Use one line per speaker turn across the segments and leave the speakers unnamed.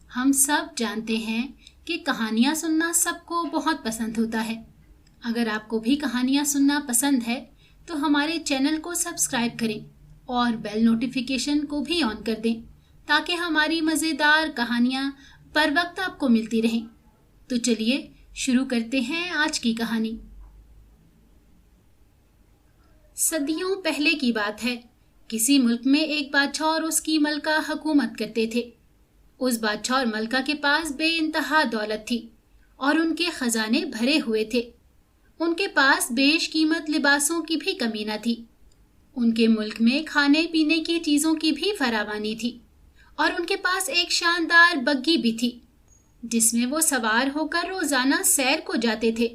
ہم سب جانتے ہیں کہ کہانیاں سننا سب کو بہت پسند ہوتا ہے۔ اگر آپ کو بھی کہانیاں سننا پسند ہے تو ہمارے چینل کو سبسکرائب کریں اور بیل نوٹیفیکیشن کو بھی آن کر دیں تاکہ ہماری مزیدار کہانیاں پر وقت آپ کو ملتی رہیں۔ تو چلیے شروع کرتے ہیں آج کی کہانی۔ صدیوں پہلے کی بات ہے، کسی ملک میں ایک بادشاہ اور اس کی ملکہ حکومت کرتے تھے۔ اس بادشاہ اور ملکہ کے پاس بے انتہا دولت تھی اور ان کے خزانے بھرے ہوئے تھے۔ ان کے پاس بیش قیمت لباسوں کی بھی کمی نہ تھی۔ ان کے ملک میں کھانے پینے کی چیزوں کی بھی فراوانی تھی اور ان کے پاس ایک شاندار بگھی بھی تھی جس میں وہ سوار ہو کر روزانہ سیر کو جاتے تھے۔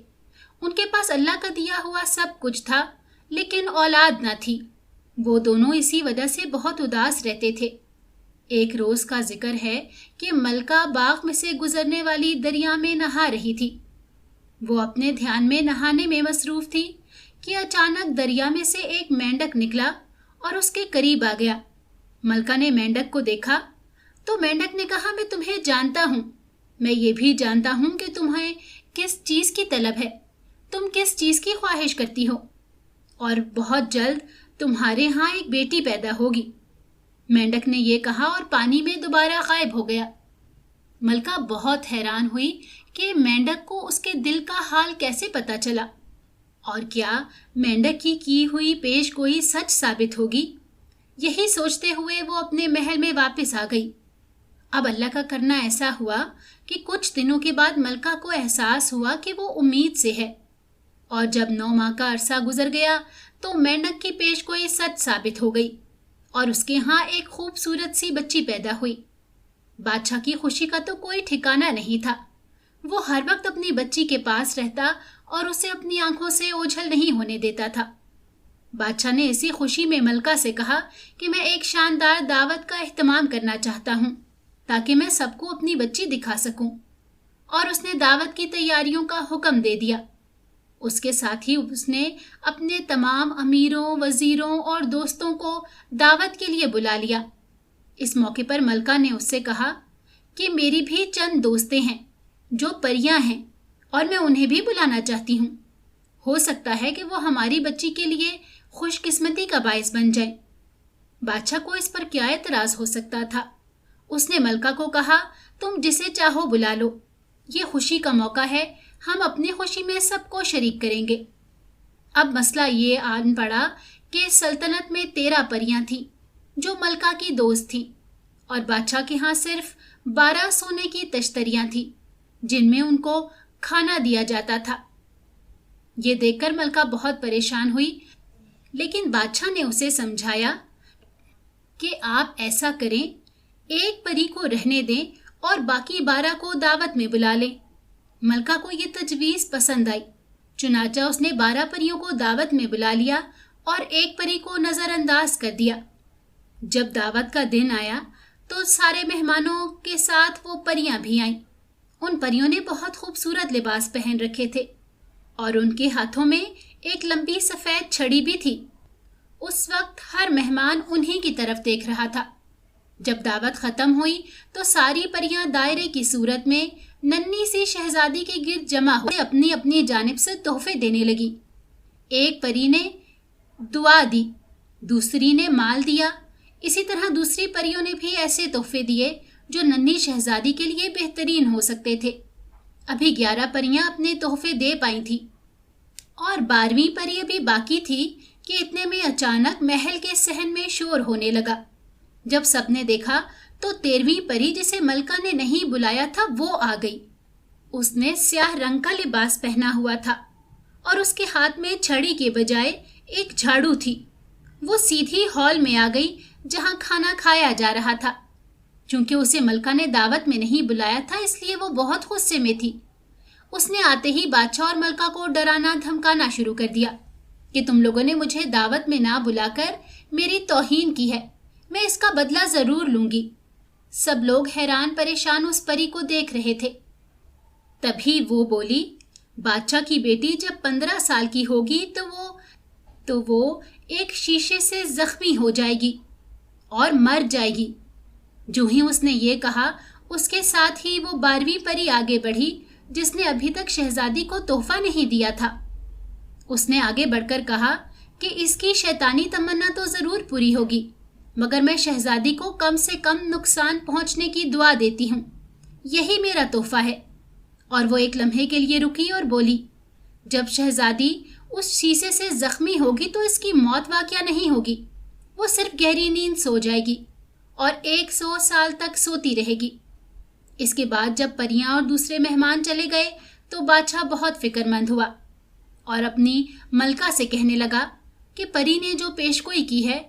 ان کے پاس اللہ کا دیا ہوا سب کچھ تھا لیکن اولاد نہ تھی۔ وہ دونوں اسی وجہ سے بہت اداس رہتے تھے۔ ایک روز کا ذکر ہے کہ ملکہ باغ میں سے گزرنے والی دریا میں نہا رہی تھی۔ وہ اپنے دھیان میں نہانے میں مصروف تھی کہ اچانک دریا میں سے ایک مینڈک نکلا اور اس کے قریب آ گیا۔ ملکہ نے مینڈک کو دیکھا تو مینڈک نے کہا، میں تمہیں جانتا ہوں، میں یہ بھی جانتا ہوں کہ تمہیں کس چیز کی طلب ہے، تم کس چیز کی خواہش کرتی ہو، اور بہت جلد تمہارے ہاں ایک بیٹی پیدا ہوگی۔ مینڈک نے یہ کہا اور پانی میں دوبارہ غائب ہو گیا۔ ملکہ بہت حیران ہوئی کہ مینڈک کو اس کے دل کا حال کیسے پتا چلا، اور کیا مینڈک کی ہوئی پیش گوئی سچ ثابت ہوگی۔ یہی سوچتے ہوئے وہ اپنے محل میں واپس آ گئی۔ اب اللہ کا کرنا ایسا ہوا کہ کچھ دنوں کے بعد ملکہ کو احساس ہوا کہ وہ امید سے ہے، اور جب 9 ماہ کا عرصہ گزر گیا تو مینڈک کی پیش گوئی سچ ثابت ہو گئی اور اس کے ہاں ایک خوبصورت سی بچی پیدا ہوئی۔ بادشاہ کی خوشی کا تو کوئی ٹھکانہ نہیں تھا۔ وہ ہر وقت اپنی بچی کے پاس رہتا اور اسے اپنی آنکھوں سے اوجھل نہیں ہونے دیتا تھا۔ بادشاہ نے اسی خوشی میں ملکہ سے کہا کہ میں ایک شاندار دعوت کا اہتمام کرنا چاہتا ہوں تاکہ میں سب کو اپنی بچی دکھا سکوں، اور اس نے دعوت کی تیاریوں کا حکم دے دیا۔ اس کے ساتھ ہی اس نے اپنے تمام امیروں، وزیروں اور دوستوں کو دعوت کے لیے بلا لیا۔ اس موقع پر ملکہ نے اس سے کہا کہ میری بھی چند دوستیں ہیں جو پریاں ہیں اور میں انہیں بھی بلانا چاہتی ہوں۔ ہو سکتا ہے کہ وہ ہماری بچی کے لیے خوش قسمتی کا باعث بن جائیں۔ بادشاہ کو اس پر کیا اعتراض ہو سکتا تھا؟ اس نے ملکہ کو کہا، تم جسے چاہو بلا لو، یہ خوشی کا موقع ہے، ہم اپنی خوشی میں سب کو شریک کریں گے۔ اب مسئلہ یہ آن پڑا کہ سلطنت میں 13 پریاں تھیں جو ملکہ کی دوست تھیں، اور بادشاہ کے ہاں صرف 12 سونے کی تشتریاں تھیں جن میں ان کو کھانا دیا جاتا تھا۔ یہ دیکھ کر ملکہ بہت پریشان ہوئی، لیکن بادشاہ نے اسے سمجھایا کہ آپ ایسا کریں، ایک پری کو رہنے دیں اور باقی 12 کو دعوت میں بلا لیں۔ ملکہ کو یہ تجویز پسند آئی، چنانچہ اس نے 12 پریوں کو دعوت میں بلا لیا اور ایک پری کو نظر انداز کر دیا۔ جب دعوت کا دن آیا تو سارے مہمانوں کے ساتھ وہ پریاں بھی آئیں۔ ان پریوں نے بہت خوبصورت لباس پہن رکھے تھے اور ان کے ہاتھوں میں ایک لمبی سفید چھڑی بھی تھی۔ اس وقت ہر مہمان انہی کی طرف دیکھ رہا تھا۔ جب دعوت ختم ہوئی تو ساری پریاں دائرے کی صورت میں ننھی سی شہزادی کے گرد جمع ہو اپنی اپنی جانب سے تحفے دینے لگی۔ ایک پری نے دعا دی، دوسری نے مال دیا، اسی طرح دوسری پریوں نے بھی ایسے تحفے دیے جو ننھی شہزادی کے لیے بہترین ہو سکتے تھے۔ ابھی 11 پریاں اپنے تحفے دے پائی تھیں اور 12ویں پری ابھی باقی تھی کہ اتنے میں اچانک محل کے صحن میں شور ہونے لگا۔ جب سب نے دیکھا تو 13ویں پری جسے ملکہ نے نہیں بلایا تھا وہ آ گئی۔ اس نے سیاہ رنگ کا لباس پہنا ہوا تھا اور اس کے ہاتھ میں چھڑی کے بجائے ایک جھاڑو تھی۔ وہ سیدھی ہال میں آ گئی جہاں کھانا کھایا جا رہا تھا۔ چونکہ اسے ملکہ نے دعوت میں نہیں بلایا تھا اس لیے وہ بہت غصے میں تھی۔ اس نے آتے ہی بادشاہ اور ملکہ کو ڈرانا دھمکانا شروع کر دیا کہ تم لوگوں نے مجھے دعوت میں نہ بلا کر میری توہین کی ہے، میں اس کا بدلہ ضرور لوں گی۔ سب لوگ حیران پریشان اس پری کو دیکھ رہے تھے۔ تبھی وہ بولی، بادشاہ کی بیٹی جب 15 سال کی ہوگی تو وہ ایک شیشے سے زخمی ہو جائے گی اور مر جائے گی۔ جو ہی اس نے یہ کہا اس کے ساتھ ہی وہ 12ویں پری آگے بڑھی جس نے ابھی تک شہزادی کو تحفہ نہیں دیا تھا۔ اس نے آگے بڑھ کر کہا کہ اس کی شیطانی تمنا تو ضرور پوری ہوگی، مگر میں شہزادی کو کم سے کم نقصان پہنچنے کی دعا دیتی ہوں، یہی میرا تحفہ ہے۔ اور وہ ایک لمحے کے لیے رکی اور بولی، جب شہزادی اس شیشے سے زخمی ہوگی تو اس کی موت واقعہ نہیں ہوگی، وہ صرف گہری نیند سو جائے گی اور 100 سال تک سوتی رہے گی۔ اس کے بعد جب پریاں اور دوسرے مہمان چلے گئے تو بادشاہ بہت فکر مند ہوا اور اپنی ملکہ سے کہنے لگا کہ پری نے جو پیشگوئی کی ہے،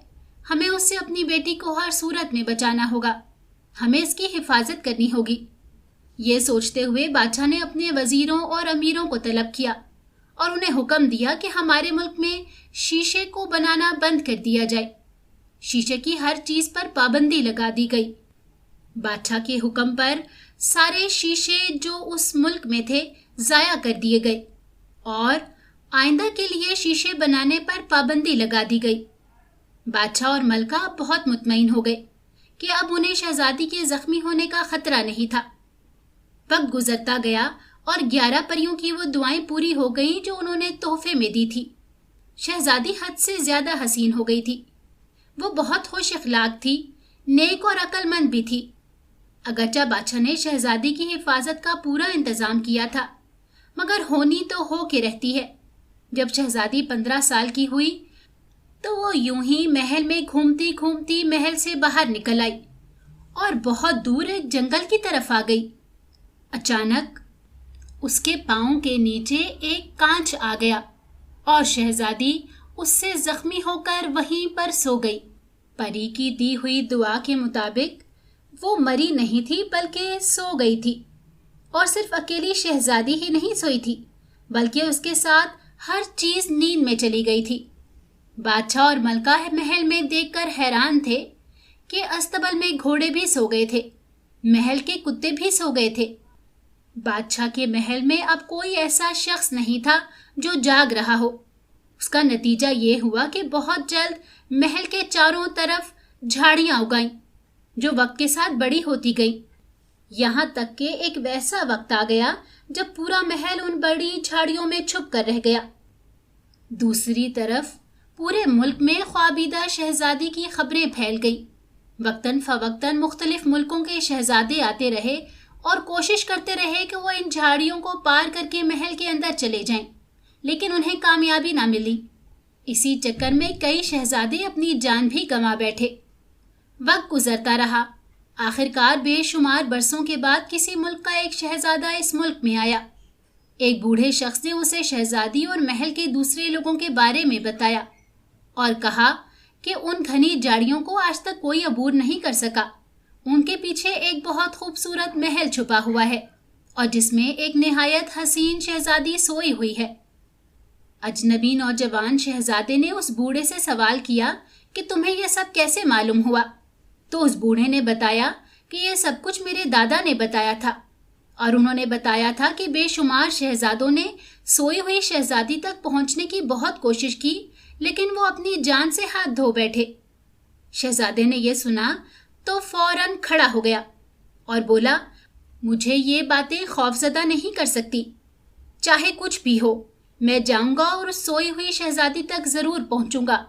ہمیں اس سے اپنی بیٹی کو ہر صورت میں بچانا ہوگا، ہمیں اس کی حفاظت کرنی ہوگی۔ یہ سوچتے ہوئے بادشاہ نے اپنے وزیروں اور امیروں کو طلب کیا اور انہیں حکم دیا کہ ہمارے ملک میں شیشے کو بنانا بند کر دیا جائے۔ شیشے کی ہر چیز پر پابندی لگا دی گئی۔ بادشاہ کے حکم پر سارے شیشے جو اس ملک میں تھے ضائع کر دیے گئے اور آئندہ کے لیے شیشے بنانے پر پابندی لگا دی گئی۔ بادشاہ اور ملکہ بہت مطمئن ہو گئے کہ اب انہیں شہزادی کے زخمی ہونے کا خطرہ نہیں تھا۔ وقت گزرتا گیا اور 11 پریوں کی وہ دعائیں پوری ہو گئیں جو انہوں نے تحفے میں دی تھی۔ شہزادی حد سے زیادہ حسین ہو گئی تھی۔ وہ بہت خوش اخلاق تھی، نیک اور عقل مند بھی تھی۔ اگرچہ بادشاہ نے شہزادی کی حفاظت کا پورا انتظام کیا تھا، مگر ہونی تو ہو کے رہتی ہے۔ جب شہزادی 15 سال کی ہوئی تو وہ یوں ہی محل میں گھومتی گھومتی محل سے باہر نکل آئی اور بہت دور ایک جنگل کی طرف آ گئی۔ اچانک اس کے پاؤں کے نیچے ایک کانچ آ گیا اور شہزادی اس سے زخمی ہو کر وہیں پر سو گئی۔ پری کی دی ہوئی دعا کے مطابق وہ مری نہیں تھی بلکہ سو گئی تھی، اور صرف اکیلی شہزادی ہی نہیں سوئی تھی بلکہ اس کے ساتھ ہر چیز نیند میں چلی گئی تھی۔ بادشاہ اور ملکہ محل میں دیکھ کر حیران تھے کہ استبل میں گھوڑے بھی سو گئے تھے، محل کے کتے بھی سو گئے تھے۔ بادشاہ کے محل میں اب کوئی ایسا شخص نہیں تھا جو جاگ رہا ہو۔ اس کا نتیجہ یہ ہوا کہ بہت جلد محل کے چاروں طرف جھاڑیاں اگائیں جو وقت کے ساتھ بڑی ہوتی گئیں، یہاں تک کہ ایک ویسا وقت آ گیا جب پورا محل ان بڑی جھاڑیوں میں چھپ کر رہ گیا۔ دوسری طرف پورے ملک میں خوابیدہ شہزادی کی خبریں پھیل گئیں۔ وقتاً فوقتاً مختلف ملکوں کے شہزادے آتے رہے اور کوشش کرتے رہے کہ وہ ان جھاڑیوں کو پار کر کے محل کے اندر چلے جائیں، لیکن انہیں کامیابی نہ ملی۔ اسی چکر میں کئی شہزادے اپنی جان بھی گنوا بیٹھے۔ وقت گزرتا رہا۔ آخرکار بے شمار برسوں کے بعد کسی ملک کا ایک شہزادہ اس ملک میں آیا۔ ایک بوڑھے شخص نے اسے شہزادی اور محل کے دوسرے لوگوں کے بارے میں بتایا اور کہا کہ ان گھنی جھاڑیوں کو آج تک کوئی عبور نہیں کر سکا۔ ان کے پیچھے ایک بہت خوبصورت محل چھپا ہوا ہے اور جس میں ایک نہایت حسین شہزادی سوئی ہوئی ہے۔ اجنبی نوجوان شہزادے نے اس بوڑھے سے سوال کیا کہ تمہیں یہ سب کیسے معلوم ہوا؟ تو اس بوڑھے نے بتایا کہ یہ سب کچھ میرے دادا نے بتایا تھا، اور انہوں نے بتایا تھا کہ بے شمار شہزادوں نے سوئی ہوئی شہزادی تک پہنچنے کی بہت کوشش کی، لیکن وہ اپنی جان سے ہاتھ دھو بیٹھے۔ شہزادے نے یہ سنا تو فوراً کھڑا ہو گیا اور بولا، مجھے یہ باتیں خوفزدہ نہیں کر سکتی، چاہے کچھ بھی ہو میں جاؤں گا اور اس سوئی ہوئی شہزادی تک ضرور پہنچوں گا۔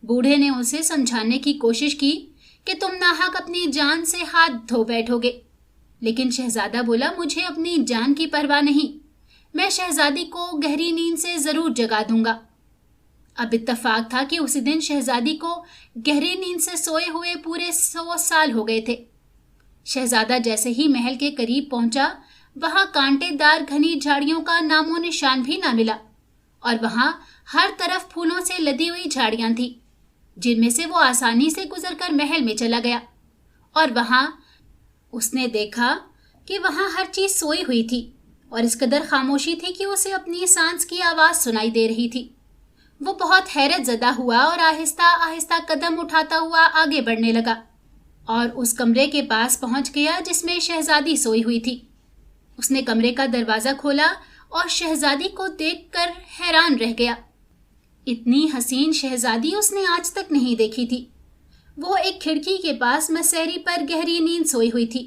بوڑھے نے اسے سمجھانے کی کوشش کی کہ تم ناحق اپنی جان سے ہاتھ دھو بیٹھو گے، لیکن شہزادہ بولا، مجھے اپنی جان کی پرواہ نہیں، میں شہزادی کو گہری نیند سے ضرور جگا دوں گا۔ اب اتفاق تھا کہ اسی دن شہزادی کو گہری نیند سے سوئے ہوئے پورے 100 سال ہو گئے تھے۔ شہزادہ جیسے ہی محل کے قریب پہنچا، وہاں کانٹے دار گھنی جھاڑیوں کا نام و نشان بھی نہ ملا، اور وہاں ہر طرف پھولوں سے لدی ہوئی جھاڑیاں تھیں جن میں سے وہ آسانی سے گزر کر محل میں چلا گیا، اور وہاں اس نے دیکھا کہ وہاں ہر چیز سوئی ہوئی تھی اور اس قدر خاموشی تھی کہ اسے اپنی سانس کی آواز سنائی دے رہی تھی۔ وہ بہت حیرت زدہ ہوا اور آہستہ آہستہ قدم اٹھاتا ہوا آگے بڑھنے لگا اور اس کمرے کے پاس پہنچ گیا جس میں شہزادی سوئی ہوئی تھی۔ اس نے کمرے کا دروازہ کھولا اور شہزادی کو دیکھ کر حیران رہ گیا۔ اتنی حسین شہزادی اس نے آج تک نہیں دیکھی تھی۔ وہ ایک کھڑکی کے پاس مسہری پر گہری نیند سوئی ہوئی تھی